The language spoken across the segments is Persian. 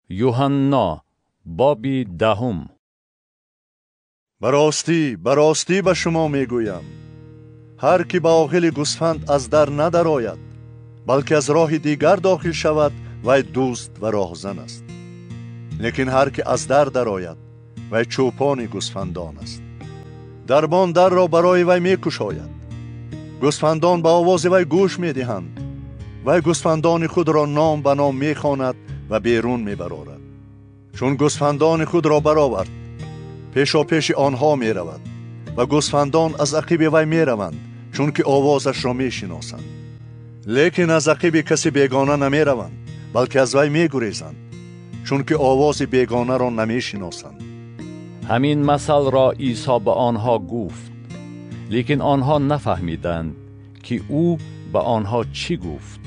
یوحنا باب 10. براستی به شما میگویم هر کی به آغل گوسفند از در ندرآید بلکه از راه دیگر داخل شود وی دزد و راهزن است. لیکن هر کی از در درآید وی چوپان گوسفندان است. دربان در را برای وی میگشاید. گوسفندان به آواز وی گوش میدهند. وی گوسفندان خود را نام به نام میخواند و بیرون میبرارد. چون گوسفندان خود را برآورد پیشا پیش آنها می رود و گوسفندان از عقیب وی می روند چون که آوازش را می شناسند. لیکن از عقیب کسی بیگانه نمی روند بلکه از وی می گریزند چون که آواز بیگانه را نمی شناسند. همین مثل را عیسی به آنها گفت، لیکن آنها نفهمیدند که او به آنها چی گفت.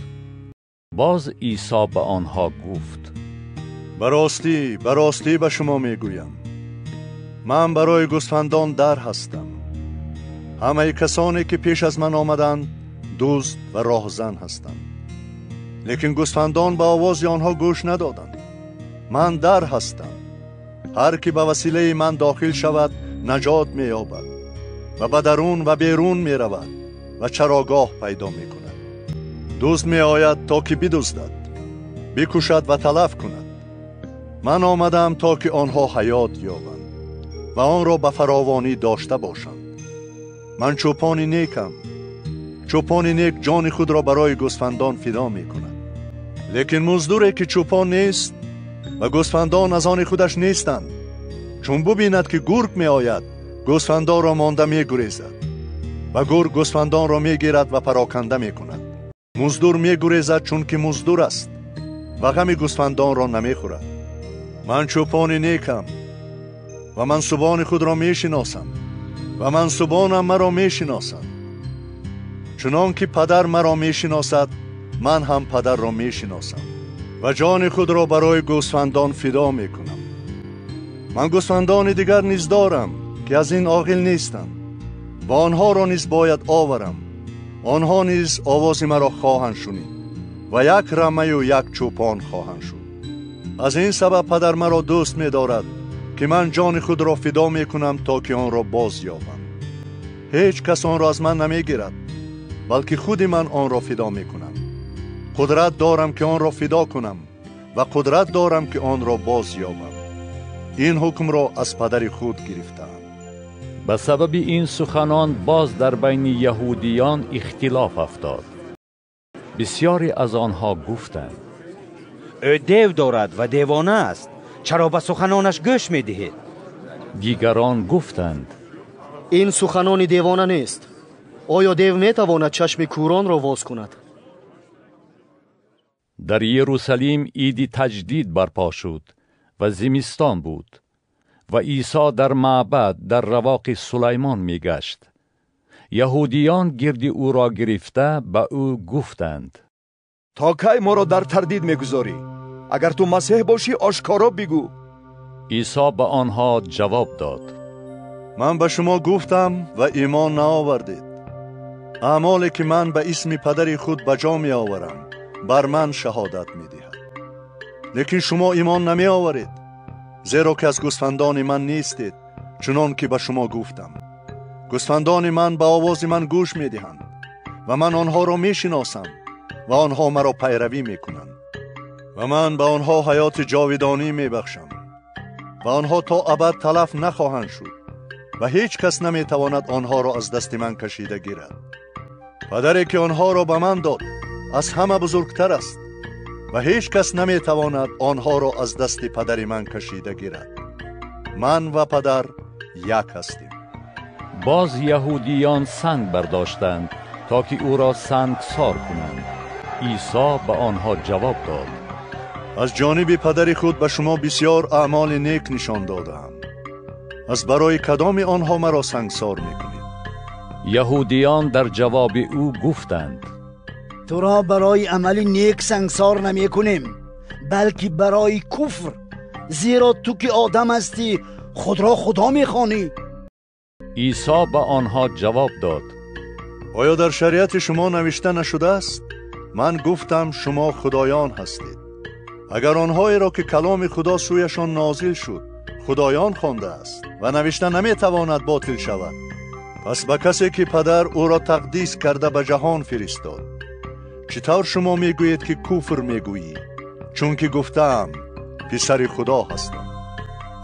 باز عیسی به آنها گفت: براستی به شما میگویم من برای گوسفندان در هستم. همه کسانی که پیش از من آمدند دزد و راهزن هستند، لیکن گوسفندان به آواز آنها گوش ندادند. من در هستم. هر کی به وسیله من داخل شود نجات می‌یابد و به درون و بیرون می‌رود و چراگاه پیدا می‌کند. دزد می‌آید تا که بدزدد، بکشد و تلف کند. من آمدم تا که آنها حیات یابند و آن را به فراوانی داشته باشند. من چوپان نیکم. چوپان نیک جان خود را برای گوسفندان فدا می کند. لیکن مزدوری که چوپان نیست و گوسفندان از آن خودش نیستند، چون ببیند که گرگ می آید گوسفندان را مانده می گریزد و گرگ گوسفندان را می گیرد و پراکنده می کند. مزدور می گریزد چون که مزدور است و غم گوسفندان را نمی خورد. من چوپان نیکم و منسوبان خود را می شناسم و منسوبانم مرا می شناسند. چنان که پدر مرا می شناسد من هم پدر را می شناسم و جان خود را برای گوسفندان فدا می کنم. من گوسفندان دیگر نیز دارم که از این عاقل نیستند و آنها را نیز باید آورم. آنها نیز آواز مرا خواهند شنید و یک رمه و یک چوپان خواهند شد. از این سبب پدر مرا دوست می دارد که من جان خود را فدا می کنم تا که آن را باز یابم. هیچ کس آن را از من نمی گیرد بلکه خود من آن را فدا می کنم. قدرت دارم که آن را فدا کنم و قدرت دارم که آن را باز یابم. این حکم را از پدر خود گرفتم. به سبب این سخنان باز در بین یهودیان اختلاف افتاد. بسیاری از آنها گفتند: او دیو دارد و دیوانه است، چرا به سخنانش گوش می دهید؟ دیگران گفتند: این سخنان دیوانه نیست. آیا دیو می تواند چشم کوران را باز کند؟ در یروشلیم عید تجدید برپا شد و زمستان بود و عیسی در معبد در رواق سلیمان می گشت. یهودیان گرد او را گرفته به او گفتند: تا کی ما را در تردید میگذاری؟ اگر تو مسیح باشی آشکارا بگو. عیسی به آنها جواب داد: من به شما گفتم و ایمان نآوردید. اعمالی که من به اسم پدر خود به جا می آورم بر من شهادت می دهد. لیکن شما ایمان نمی آورید، زیرا که از گوسفندان من نیستید، چنان که به شما گفتم. گوسفندان من به آواز من گوش می دهند و من آنها را می شناسم و آنها مرا پیروی می کنند و من به آنها حیات جاودانی می بخشم و آنها تا ابد تلف نخواهند شد و هیچ کس نمی تواند آنها را از دست من کشیده گیرد. پدری که آنها را به من داد از همه بزرگتر است و هیچ کس نمی تواند آنها را از دست پدر من کشیده گیرد. من و پدر یک هستیم. باز یهودیان سنگ برداشتند تا که او را سنگسار کنند. عیسی به آنها جواب داد: از جانب پدر خود به شما بسیار اعمال نیک نشان دادم. از برای کدام آنها مرا سنگسار میکنید؟ یهودیان در جواب او گفتند: تو را برای عمل نیک سنگسار نمی کنیم، بلکه برای کفر، زیرا تو که آدم هستی خود را خدا می خوانی. عیسی به آنها جواب داد: آیا در شریعت شما نوشته نشده است؟ من گفتم شما خدایان هستید. اگر آنهایی را که کلام خدا سویشان نازل شد خدایان خوانده است و نوشته نمیتواند باطل شود، پس به کسی که پدر او را تقدیس کرده به جهان فرستاد، چطور شما میگویید که کفر میگویید؟ چون که گفتم پسر خدا هستم.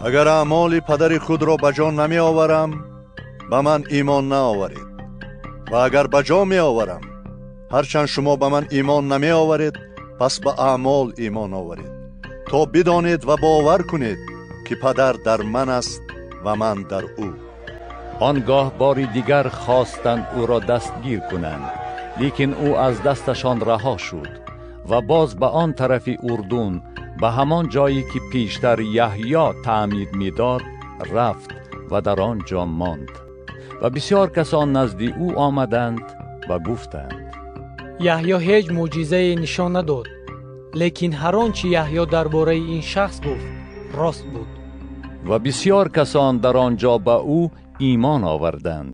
اگر اعمال پدر خود را به جا نمی آورم، به من ایمان نآورید، و اگر به جا می آورم، هرچند شما به من ایمان نمی آورید، پس به اعمال ایمان آورید، تا بدانید و باور کنید که پدر در من است و من در او. آنگاه باری دیگر خواستند او را دستگیر کنند، لیکن او از دستشان رها شد و باز به آن طرف اردن به همان جایی که پیشتر یحیی تعمید می‌داد رفت و در آنجا ماند. و بسیار کسان نزد او آمدند و گفتند: یحیی هیچ معجزه نشان نداد، لیکن هر آنچه یحیی درباره این شخص گفت راست بود. و بسیار کسان در آنجا به او ایمان آوردند.